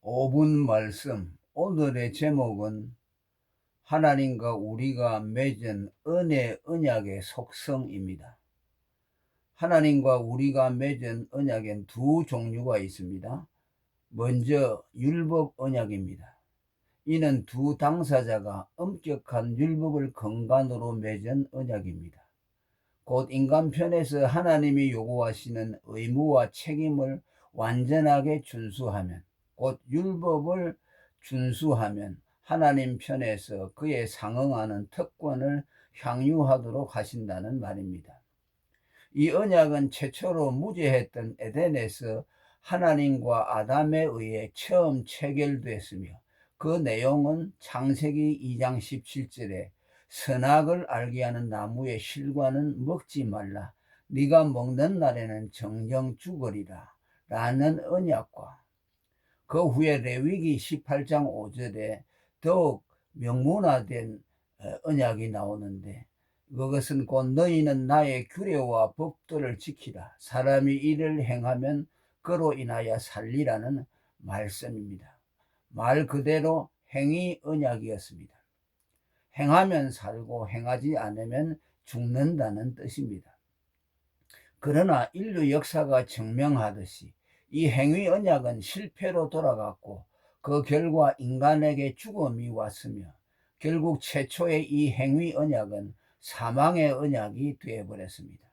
5분 말씀. 오늘의 제목은 하나님과 우리가 맺은 은혜 언약의 속성입니다. 하나님과 우리가 맺은 언약엔 두 종류가 있습니다. 먼저 율법 언약입니다. 이는 두 당사자가 엄격한 율법을 근간으로 맺은 언약입니다. 곧 인간편에서 하나님이 요구하시는 의무와 책임을 완전하게 준수하면, 곧 율법을 준수하면 하나님 편에서 그에 상응하는 특권을 향유하도록 하신다는 말입니다. 이 언약은 최초로 무죄했던 에덴에서 하나님과 아담에 의해 처음 체결됐으며, 그 내용은 창세기 2장 17절에 선악을 알게 하는 나무의 실과는 먹지 말라, 네가 먹는 날에는 정령 죽으리라 라는 언약과, 그 후에 레위기 18장 5절에 더욱 명문화된 언약이 나오는데, 그것은 곧 너희는 나의 규례와 법도를 지키라, 사람이 이를 행하면 그로 인하여 살리라는 말씀입니다. 말 그대로 행위 언약이었습니다. 행하면 살고 행하지 않으면 죽는다는 뜻입니다. 그러나 인류 역사가 증명하듯이 이 행위 언약은 실패로 돌아갔고, 그 결과 인간에게 죽음이 왔으며, 결국 최초의 이 행위 언약은 사망의 언약이 되어버렸습니다.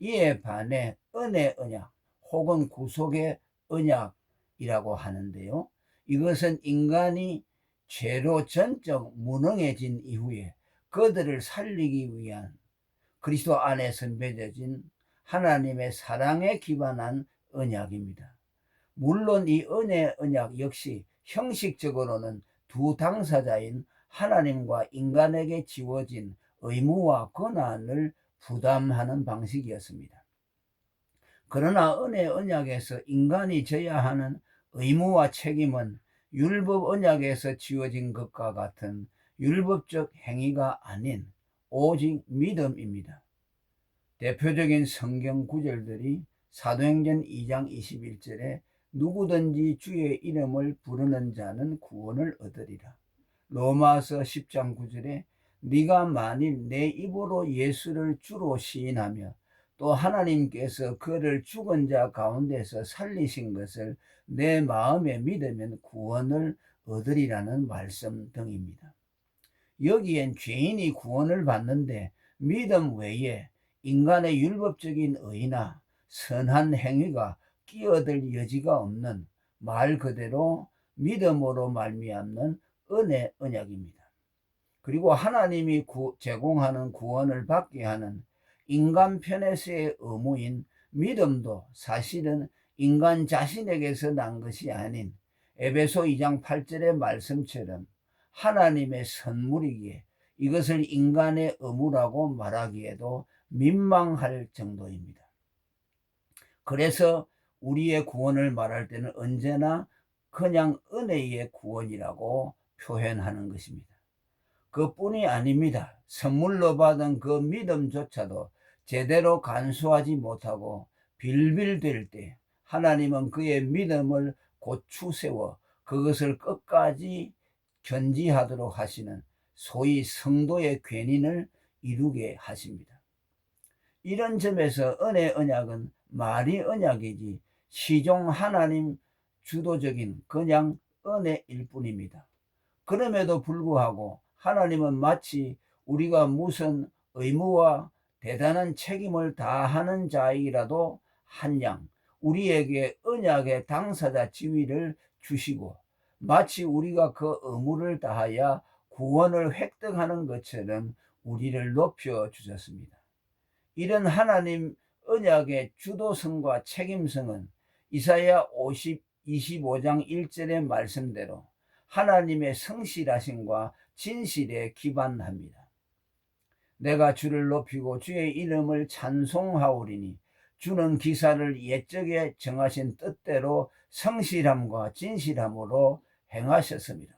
이에 반해 은혜 언약 혹은 구속의 언약이라고 하는데요, 이것은 인간이 죄로 전적 무능해진 이후에 그들을 살리기 위한 그리스도 안에서 맺어진 하나님의 사랑에 기반한 언약입니다. 물론 이 은혜 언약 역시 형식적으로는 두 당사자인 하나님과 인간에게 지워진 의무와 권한을 부담하는 방식이었습니다. 그러나 은혜 언약에서 인간이 져야 하는 의무와 책임은 율법 언약에서 지워진 것과 같은 율법적 행위가 아닌 오직 믿음입니다. 대표적인 성경 구절들이 사도행전 2장 21절에 누구든지 주의 이름을 부르는 자는 구원을 얻으리라, 로마서 10장 9절에 네가 만일 내 입으로 예수를 주로 시인하며 또 하나님께서 그를 죽은 자 가운데서 살리신 것을 내 마음에 믿으면 구원을 얻으리라는 말씀 등입니다. 여기엔 죄인이 구원을 받는데 믿음 외에 인간의 율법적인 의나 선한 행위가 끼어들 여지가 없는, 말 그대로 믿음으로 말미암는 은혜 언약입니다. 그리고 하나님이 제공하는 구원을 받게 하는 인간 편에서의 의무인 믿음도 사실은 인간 자신에게서 난 것이 아닌 에베소 2장 8절의 말씀처럼 하나님의 선물이기에 이것을 인간의 의무라고 말하기에도 민망할 정도입니다. 그래서 우리의 구원을 말할 때는 언제나 그냥 은혜의 구원이라고 표현하는 것입니다. 그뿐이 아닙니다. 선물로 받은 그 믿음조차도 제대로 간수하지 못하고 빌빌댈 때 하나님은 그의 믿음을 고추세워 그것을 끝까지 견지하도록 하시는 소위 성도의 괜인을 이루게 하십니다. 이런 점에서 은혜 언약은 말이 언약이지 시종 하나님 주도적인 그냥 은혜일 뿐입니다. 그럼에도 불구하고 하나님은 마치 우리가 무슨 의무와 대단한 책임을 다하는 자이라도 한양 우리에게 언약의 당사자 지위를 주시고, 마치 우리가 그 의무를 다하여 구원을 획득하는 것처럼 우리를 높여 주셨습니다. 이런 하나님 언약의 주도성과 책임성은 이사야 25장 1절의 말씀대로 하나님의 성실하심과 진실에 기반합니다. 내가 주를 높이고 주의 이름을 찬송하오리니 주는 기사를 옛적에 정하신 뜻대로 성실함과 진실함으로 행하셨습니다.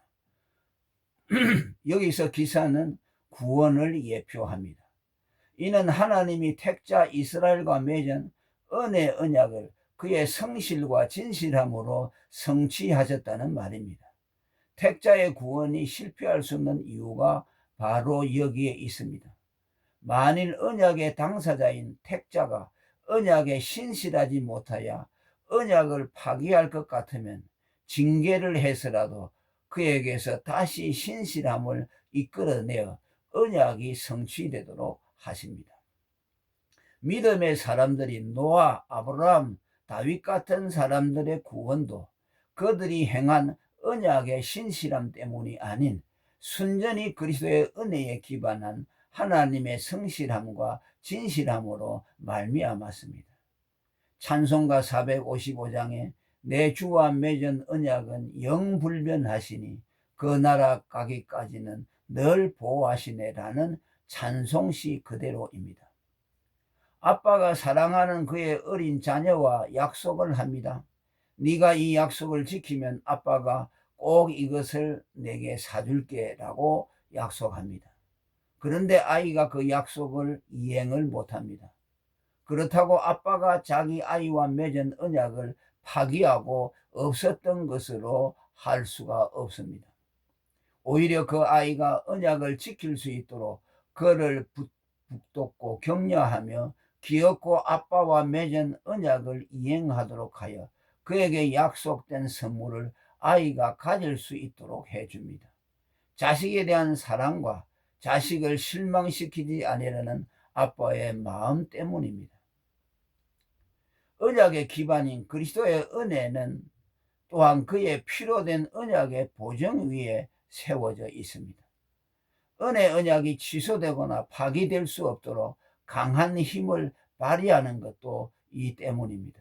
여기서 기사는 구원을 예표합니다. 이는 하나님이 택자 이스라엘과 맺은 은혜 언약을 그의 성실과 진실함으로 성취하셨다는 말입니다. 택자의 구원이 실패할 수 없는 이유가 바로 여기에 있습니다. 만일 언약의 당사자인 택자가 언약에 신실하지 못하여 언약을 파기할 것 같으면 징계를 해서라도 그에게서 다시 신실함을 이끌어내어 언약이 성취되도록 하십니다. 믿음의 사람들이 노아, 아브라함, 다윗 같은 사람들의 구원도 그들이 행한 언약의 신실함 때문이 아닌 순전히 그리스도의 은혜에 기반한 하나님의 성실함과 진실함으로 말미암았습니다. 찬송가 455장에 내 주와 맺은 언약은 영불변하시니 그 나라 가기까지는 늘 보호하시네라는 찬송시 그대로입니다. 아빠가 사랑하는 그의 어린 자녀와 약속을 합니다. 네가 이 약속을 지키면 아빠가 꼭 이것을 내게 사줄게 라고 약속합니다. 그런데 아이가 그 약속을 이행을 못합니다. 그렇다고 아빠가 자기 아이와 맺은 언약을 파기하고 없었던 것으로 할 수가 없습니다. 오히려 그 아이가 언약을 지킬 수 있도록 그를 북돋고 격려하며 귀엽고 아빠와 맺은 언약을 이행하도록 하여 그에게 약속된 선물을 아이가 가질 수 있도록 해줍니다. 자식에 대한 사랑과 자식을 실망시키지 않으려는 아빠의 마음 때문입니다. 언약의 기반인 그리스도의 은혜는 또한 그의 피로 된 언약의 보증 위에 세워져 있습니다. 은혜 언약이 취소되거나 파기될 수 없도록 강한 힘을 발휘하는 것도 이 때문입니다.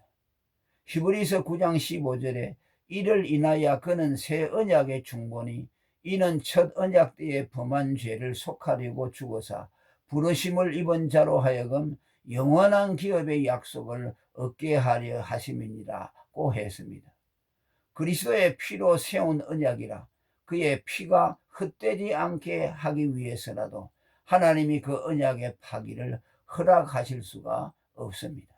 히브리서 9장 15절에 이를 인하여 그는 새 언약의 중보니 이는 첫 언약 때에 범한 죄를 속하려고 죽어서 부르심을 입은 자로 하여금 영원한 기업의 약속을 얻게 하려 하심이니라고 했습니다. 그리스도의 피로 세운 언약이라 그의 피가 헛되지 않게 하기 위해서라도 하나님이 그 언약의 파기를 허락하실 수가 없습니다.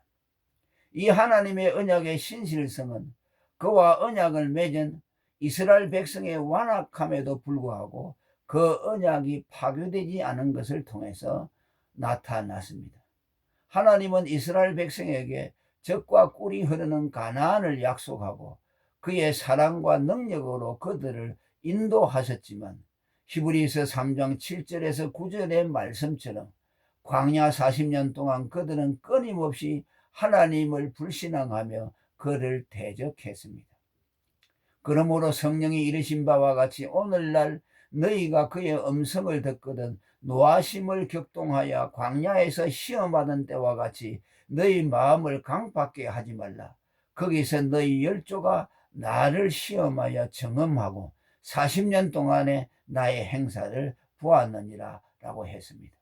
이 하나님의 언약의 신실성은 그와 언약을 맺은 이스라엘 백성의 완악함에도 불구하고 그 언약이 파괴되지 않은 것을 통해서 나타났습니다. 하나님은 이스라엘 백성에게 젖과 꿀이 흐르는 가나안을 약속하고 그의 사랑과 능력으로 그들을 인도하셨지만 히브리서 3장 7절에서 9절의 말씀처럼 광야 40년 동안 그들은 끊임없이 하나님을 불신앙하며 그를 대적했습니다. 그러므로 성령이 이르신 바와 같이 오늘날 너희가 그의 음성을 듣거든 노하심을 격동하여 광야에서 시험하던 때와 같이 너희 마음을 강팍게 하지 말라. 거기서 너희 열조가 나를 시험하여 경험하고 40년 동안에 나의 행사를 보았느니라 라고 했습니다.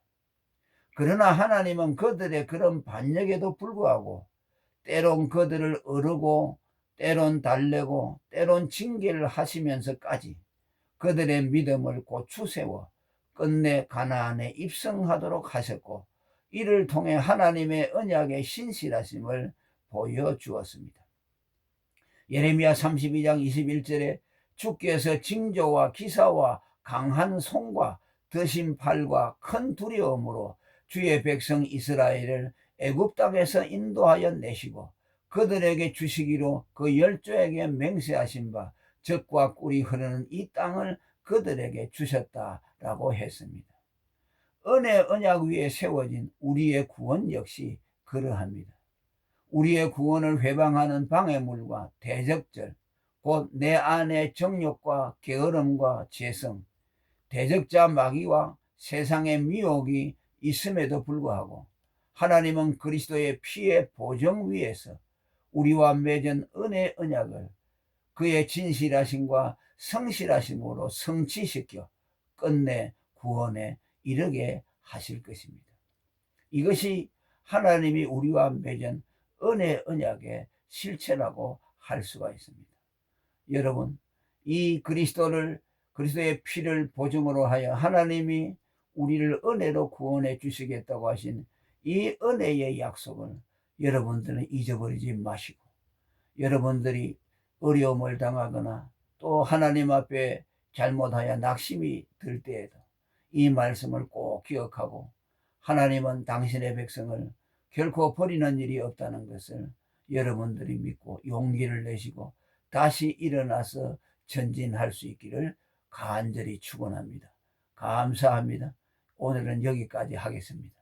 그러나 하나님은 그들의 그런 반역에도 불구하고 때론 그들을 어르고 때론 달래고 때론 징계를 하시면서까지 그들의 믿음을 고추세워 끝내 가나안에 입성하도록 하셨고 이를 통해 하나님의 언약의 신실하심을 보여주었습니다. 예레미야 32장 21절에 주께서 징조와 기사와 강한 손과 드신 팔과 큰 두려움으로 주의 백성 이스라엘을 애굽 땅에서 인도하여 내시고 그들에게 주시기로 그 열조에게 맹세하신 바 젖과 꿀이 흐르는 이 땅을 그들에게 주셨다라고 했습니다. 은혜 언약 위에 세워진 우리의 구원 역시 그러합니다. 우리의 구원을 회방하는 방해물과 대적절, 곧 내 안의 정욕과 게으름과 죄성, 대적자 마귀와 세상의 미혹이 있음에도 불구하고 하나님은 그리스도의 피의 보증 위에서 우리와 맺은 은혜 언약을 그의 진실하심과 성실하심으로 성취시켜 끝내 구원에 이르게 하실 것입니다. 이것이 하나님이 우리와 맺은 은혜 언약의 실체라고 할 수가 있습니다. 여러분, 이 그리스도의 피를 보증으로 하여 하나님이 우리를 은혜로 구원해 주시겠다고 하신 이 은혜의 약속을 여러분들은 잊어버리지 마시고 여러분들이 어려움을 당하거나 또 하나님 앞에 잘못하여 낙심이 들 때에도 이 말씀을 꼭 기억하고, 하나님은 당신의 백성을 결코 버리는 일이 없다는 것을 여러분들이 믿고 용기를 내시고 다시 일어나서 전진할 수 있기를 간절히 축원합니다. 감사합니다. 오늘은 여기까지 하겠습니다.